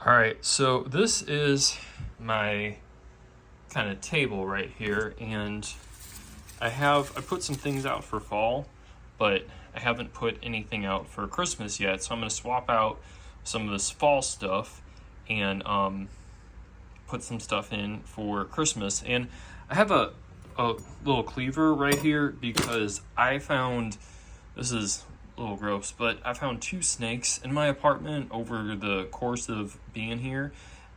All right, so this is my kind of table right here, and I put some things out for fall, but I haven't put anything out for Christmas yet. So I'm gonna swap out some of this fall stuff and put some stuff in for Christmas. And I have a little cleaver right here because I found, this is a little gross, but I found two snakes in my apartment over the course of being here.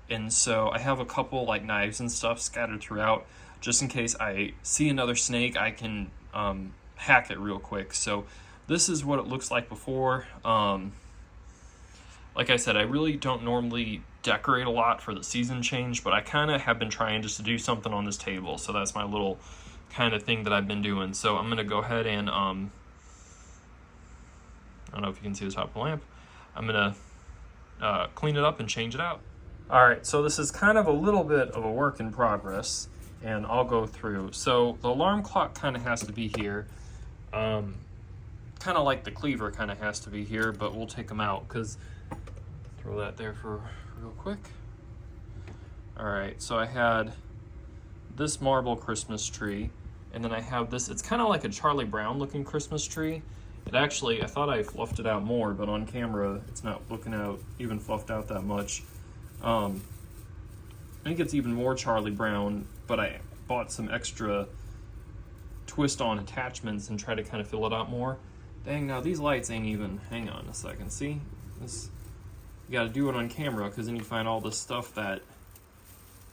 And so I have a couple like knives and stuff scattered throughout just in case I see another snake. I can hack it real quick. So this is what it looks like before. Like I said, I really don't normally decorate a lot for the season change, but I kind of have been trying just to do something on this table. So that's my little kind of thing that I've been doing. So I'm going to go ahead and, I don't know if you can see the top of the lamp. I'm going to clean it up and change it out. All right, so this is kind of a little bit of a work in progress, and I'll go through. So the alarm clock kind of has to be here. Kind of like the cleaver kind of has to be here, but we'll take them out because throw that there for real quick. All right, so I had this marble Christmas tree, and then I have this, it's kind of like a Charlie Brown looking Christmas tree. It actually, I thought I fluffed it out more, but on camera, it's not looking out even fluffed out that much. I think it's even more Charlie Brown, but I bought some extra twist-on attachments and tried to kind of fill it out more. Dang, now these lights ain't even, hang on a second, see? This, you gotta do it on camera, because then you find all this stuff that,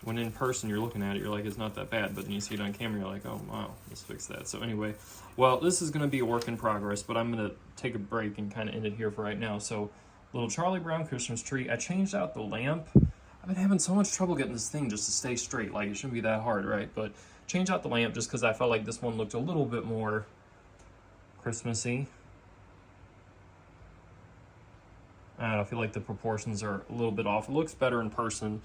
when in person you're looking at it, you're like, it's not that bad, but then you see it on camera, you're like, oh wow, let's fix that. So anyway, well, this is gonna be a work in progress, but I'm gonna take a break and kind of end it here for right now. So, little Charlie Brown Christmas tree. I changed out the lamp. I've been having so much trouble getting this thing just to stay straight. Like, it shouldn't be that hard, right? But change out the lamp just because I felt like this one looked a little bit more Christmassy. I don't know, I feel like the proportions are a little bit off. It looks better in person.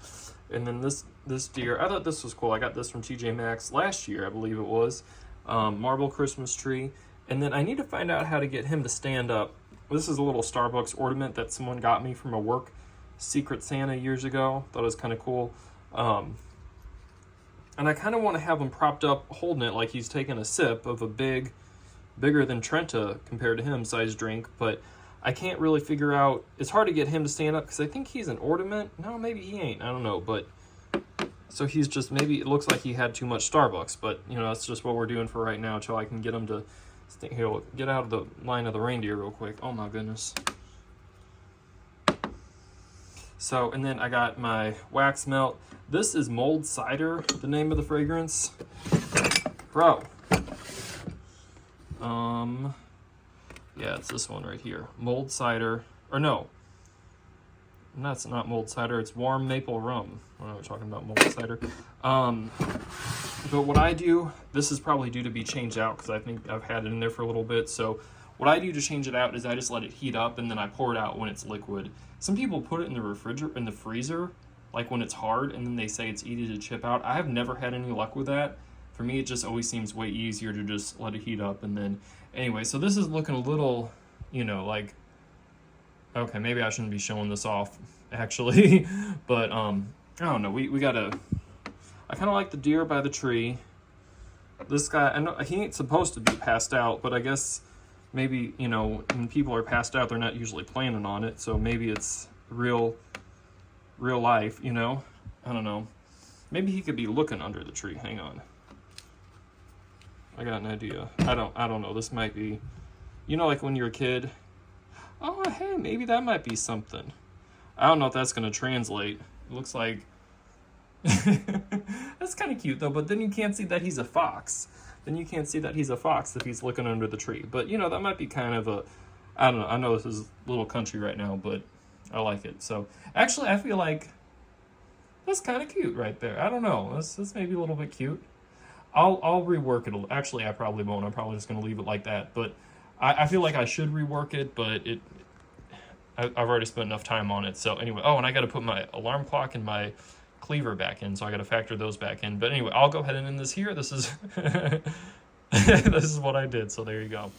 And then this deer, I thought this was cool. I got this from TJ Maxx last year, I believe it was. Marble Christmas tree. And then I need to find out how to get him to stand up. This is a little Starbucks ornament that someone got me from a work Secret Santa years ago. Thought it was kind of cool. And I kind of want to have him propped up holding it like he's taking a sip of a bigger than Trenta compared to him size drink. But I can't really figure out, it's hard to get him to stand up because I think he's an ornament. No, maybe he ain't. I don't know. But so he's just, maybe it looks like he had too much Starbucks. But, you know, that's just what we're doing for right now until I can get him to here, get out of the line of the reindeer real quick. Oh my goodness. So, and then I got my wax melt. This is Mold Cider, the name of the fragrance. Bro. Yeah, it's this one right here. Mold Cider. Or no. That's not Mold Cider, it's Warm Maple Rum. I don't know, we're talking about Mold Cider. But what I do, this is probably due to be changed out because I think I've had it in there for a little bit. So what I do to change it out is I just let it heat up and then I pour it out when it's liquid. Some people put it in the freezer, like when it's hard, and then they say it's easy to chip out. I have never had any luck with that. For me, it just always seems way easier to just let it heat up and then, anyway, so this is looking a little, you know, like, okay, maybe I shouldn't be showing this off, actually, but, I don't know, we gotta, I kind of like the deer by the tree. This guy, I know he ain't supposed to be passed out, but I guess maybe, you know, when people are passed out, they're not usually planning on it, so maybe it's real life, you know? I don't know. Maybe he could be looking under the tree. Hang on. I got an idea. I don't know. This might be, you know, like when you're a kid. Oh, hey, maybe that might be something. I don't know if that's going to translate. It looks like that's kind of cute though, but then you can't see that he's a fox. Then you can't see that he's a fox if he's looking under the tree. But you know, that might be kind of a, I don't know. I know this is a little country right now, but I like it. So actually, I feel like that's kind of cute right there. I don't know. That's maybe a little bit cute. I'll rework it. Actually, I probably won't. I'm probably just going to leave it like that. But I feel like I should rework it, but I've already spent enough time on it. So anyway, oh, and I got to put my alarm clock and my cleaver back in, so I got to factor those back in. But anyway, I'll go ahead and end this here. This is this is what I did. So there you go.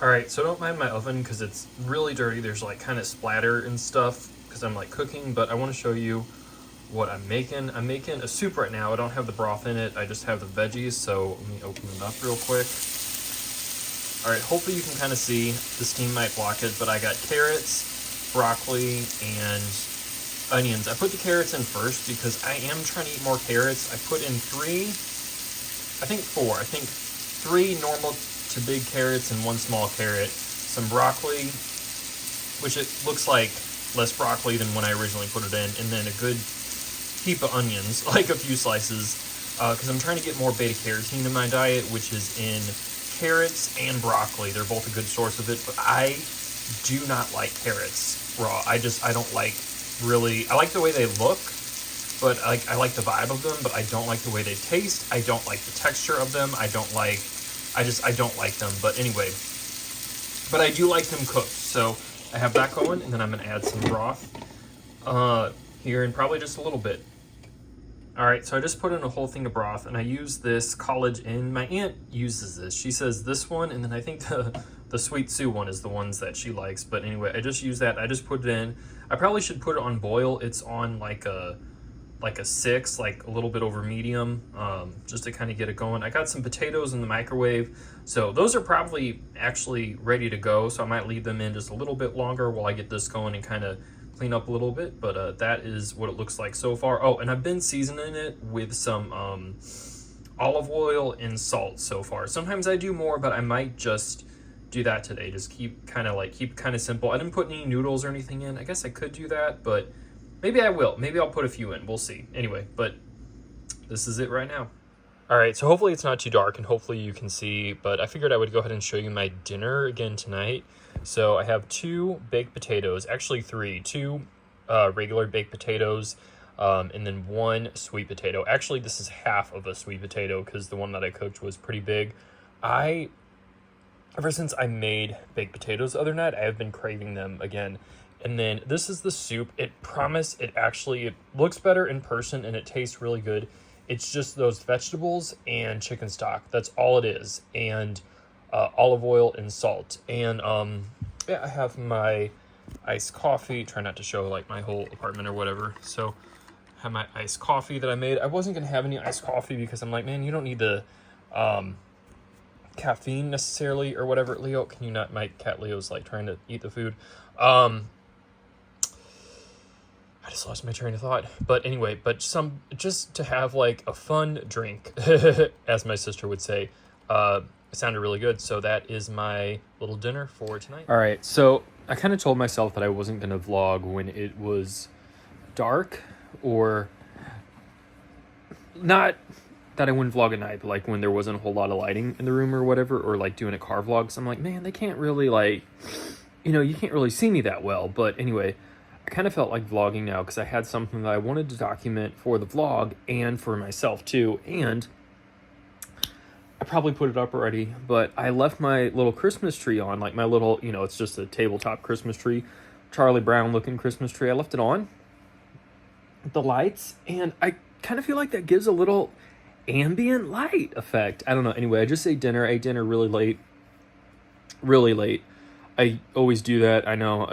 All right, so don't mind my oven because it's really dirty. There's like kind of splatter and stuff because I'm like cooking, but I want to show you what I'm making. I'm making a soup right now. I don't have the broth in it. I just have the veggies. So let me open it up real quick. All right, hopefully you can kind of see. The steam might block it, but I got carrots, broccoli, and onions. I put the carrots in first because I am trying to eat more carrots. I put in three, I think 3 normal to big carrots and 1 small carrot, some broccoli, which it looks like less broccoli than when I originally put it in, and then a good heap of onions, like a few slices, because I'm trying to get more beta carotene in my diet, which is in carrots and broccoli. They're both a good source of it, but I do not like carrots raw. I don't like really, I like the way they look, but I like the vibe of them, but I don't like the way they taste. I don't like the texture of them. I don't like them. But anyway, but I do like them cooked. So I have that going, and then I'm gonna add some broth here in probably just a little bit. All right, so I just put in a whole thing of broth, and I use this College Inn. My aunt uses this. She says this one, and then I think the Sweet Sue one is the ones that she likes. But anyway, I just use that. I just put it in. I probably should put it on boil. It's on like a 6, like a little bit over medium, just to kind of get it going. I got some potatoes in the microwave, so those are probably actually ready to go. So I might leave them in just a little bit longer while I get this going and kind of clean up a little bit, but that is what it looks like so far. Oh, and I've been seasoning it with some olive oil and salt so far. Sometimes I do more, but I might just do that today. Just keep kind of simple. I didn't put any noodles or anything in. I guess I could do that, but maybe I will. Maybe I'll put a few in. We'll see. Anyway, but this is it right now. All right, so hopefully it's not too dark and hopefully you can see, but I figured I would go ahead and show you my dinner again tonight. So I have 2 baked potatoes, actually 3, 2 regular baked potatoes, and then 1 sweet potato. Actually, this is half of a sweet potato because the one that I cooked was pretty big. Ever since I made baked potatoes the other night, I have been craving them again. And then this is the soup. It looks better in person and it tastes really good. It's just those vegetables and chicken stock. That's all it is. And olive oil and salt. And yeah, I have my iced coffee. Try not to show like my whole apartment or whatever. So I have my iced coffee that I made. I wasn't gonna have any iced coffee because I'm like, man, you don't need the caffeine necessarily or whatever. Leo, can you not? My cat Leo's like trying to eat the food. I just lost my train of thought. But anyway, just to have like a fun drink, as my sister would say, it sounded really good. So that is my little dinner for tonight. All right, so I kind of told myself that I wasn't going to vlog when it was dark, or not that I wouldn't vlog at night, but like when there wasn't a whole lot of lighting in the room or whatever, or like doing a car vlog. So I'm like, man, they can't really you can't really see me that well. But anyway, I kind of felt like vlogging now because I had something that I wanted to document for the vlog and for myself too. And I probably put it up already, but I left my little Christmas tree on, like my little, it's just a tabletop Christmas tree, Charlie Brown looking Christmas tree. I left it on, the lights, and I kind of feel like that gives a little ambient light effect. I don't know. Anyway, I just ate dinner really late. I always do that. I know.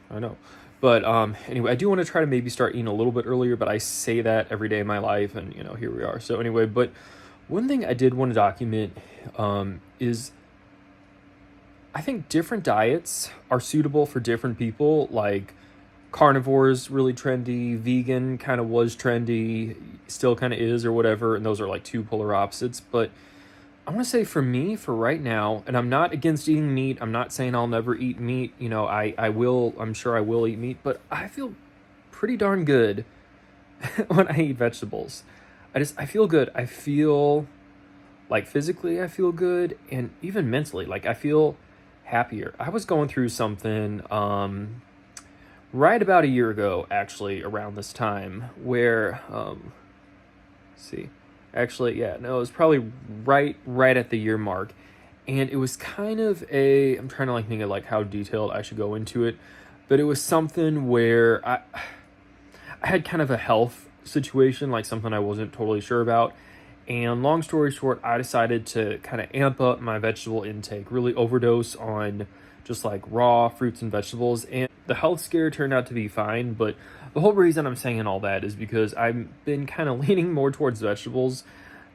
I know. But anyway, I do want to try to maybe start eating a little bit earlier, but I say that every day of my life, and here we are. So anyway, but one thing I did want to document is I think different diets are suitable for different people. Like carnivore is really trendy, vegan kind of was trendy, still kind of is or whatever, and those are like 2 polar opposites. But I want to say for me, for right now, and I'm not against eating meat. I'm not saying I'll never eat meat. I'm sure I will eat meat, but I feel pretty darn good when I eat vegetables. I feel good. I feel like physically I feel good, and even mentally, like I feel happier. I was going through something right about a year ago, actually, around this time, where it was probably right at the year mark, and it was kind of I'm trying to think of like how detailed I should go into it, but it was something where I had kind of a health situation, like something I wasn't totally sure about, and long story short, I decided to kind of amp up my vegetable intake, really overdose on just like raw fruits and vegetables, and the health scare turned out to be fine, but the whole reason I'm saying all that is because I've been kind of leaning more towards vegetables,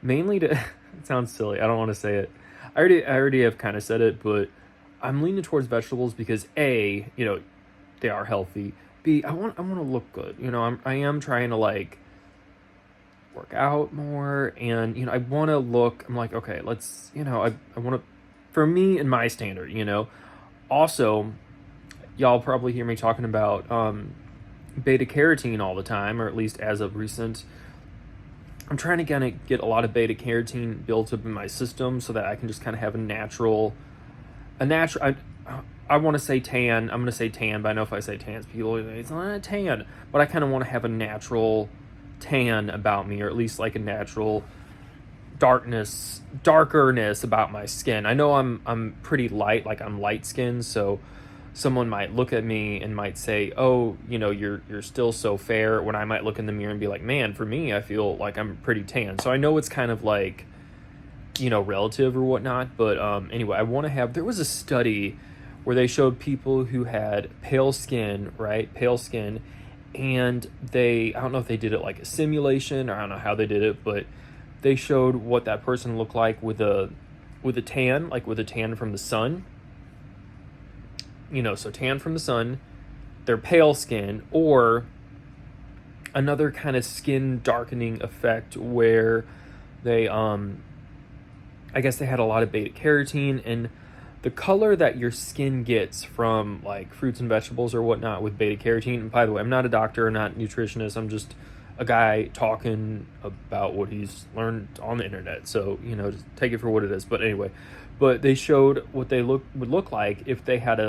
mainly to, it sounds silly, I don't want to say it. I already have kind of said it, but I'm leaning towards vegetables because A, you know, they are healthy. B, I want to look good. You know, I am trying to like work out more, and you know, I want to look. I'm like, okay, let's, you know, I want to, for me and my standard, you know. Also, y'all probably hear me talking about beta carotene all the time, or at least as of recent. I'm trying to kind of get a lot of beta carotene built up in my system so that I can just kind of have a natural. I want to say tan. I'm going to say tan, but I know if I say tan, people are like, it's not a tan. But I kind of want to have a natural tan about me, or at least like a natural darkness about my skin. I know I'm pretty light, like I'm light skinned, so someone might look at me and might say, oh, you know, you're still so fair, when I might look in the mirror and be like, man, for me, I feel like I'm pretty tan. So I know it's kind of like, you know, relative or whatnot, but anyway, I want to have, there was a study where they showed people who had pale skin, right, pale skin, and I don't know if they did it like a simulation, or I don't know how they did it, but they showed what that person looked like with a tan, like with a tan from the sun, you know, so tan from the sun, their pale skin, or another kind of skin darkening effect where they I guess they had a lot of beta carotene, and the color that your skin gets from like fruits and vegetables or whatnot with beta carotene. And by the way, I'm not a doctor, I'm not a nutritionist, I'm just a guy talking about what he's learned on the internet. So, you know, just take it for what it is. But anyway, but they showed what they would look like if they had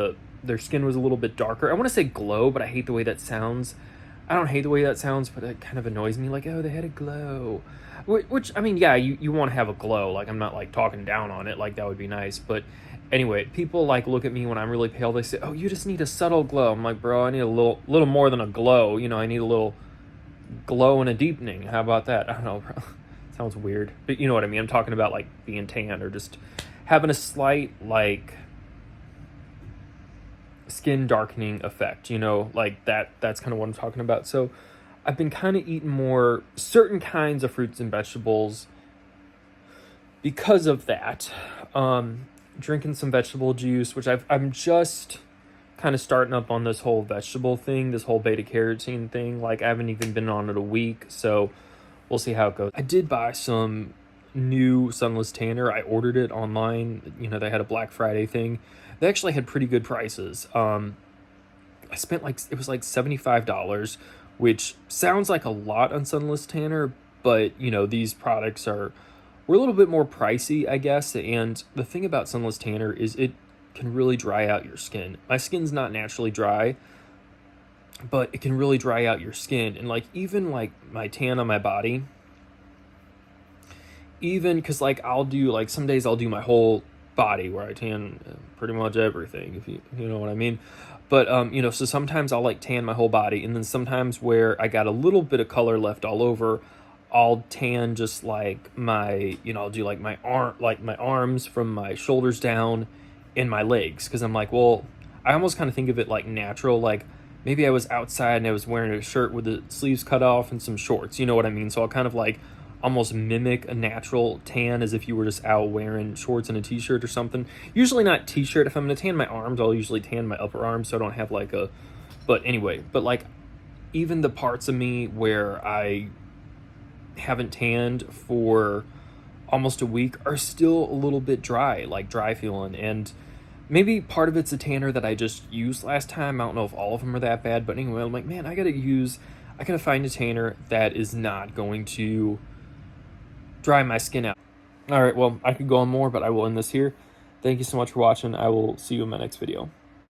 their skin was a little bit darker. I want to say glow, but I hate the way that sounds. I don't hate the way that sounds, but it kind of annoys me. Like, oh, they had a glow. Which, I mean, yeah, you want to have a glow. Like, I'm not, like, talking down on it. Like, that would be nice. But anyway, people, like, look at me when I'm really pale. They say, oh, you just need a subtle glow. I'm like, bro, I need a little more than a glow. You know, I need a little glow and a deepening. How about that? I don't know, bro. Sounds weird. But you know what I mean. I'm talking about, like, being tan or just having a slight, like, skin darkening effect. You know, like, that's kind of what I'm talking about. So I've been kind of eating more certain kinds of fruits and vegetables because of that. Drinking some vegetable juice, which I'm just kind of starting up on this whole vegetable thing, this whole beta carotene thing. Like, I haven't even been on it a week, so we'll see how it goes. I did buy some new sunless tanner. I ordered it online. You know, they had a Black Friday thing. They actually had pretty good prices. I spent it was like $75, which sounds like a lot on sunless tanner, but you know, these products were a little bit more pricey, I guess. And the thing about sunless tanner is it can really dry out your skin. My skin's not naturally dry, but it can really dry out your skin. And like, even like my tan on my body, even because like I'll do, like, some days I'll do my whole body where I tan pretty much everything, if you know what I mean. But you know, so sometimes I'll like tan my whole body, and then sometimes where I got a little bit of color left all over, I'll tan just like my, you know, I'll do like my arms from my shoulders down, and my legs, because I'm like, well, I almost kind of think of it like natural, like maybe I was outside and I was wearing a shirt with the sleeves cut off and some shorts, you know what I mean? So I'll kind of like almost mimic a natural tan as if you were just out wearing shorts and a t-shirt or something. Usually not t-shirt. If I'm gonna tan my arms, I'll usually tan my upper arms so I don't have like a, but anyway, but like even the parts of me where I haven't tanned for almost a week are still a little bit dry, like dry feeling. And maybe part of it's a tanner that I just used last time. I don't know if all of them are that bad, but anyway, I'm like, man, I gotta find a tanner that is not going to dry my skin out. All right, well, I could go on more, but I will end this here. Thank you so much for watching. I will see you in my next video.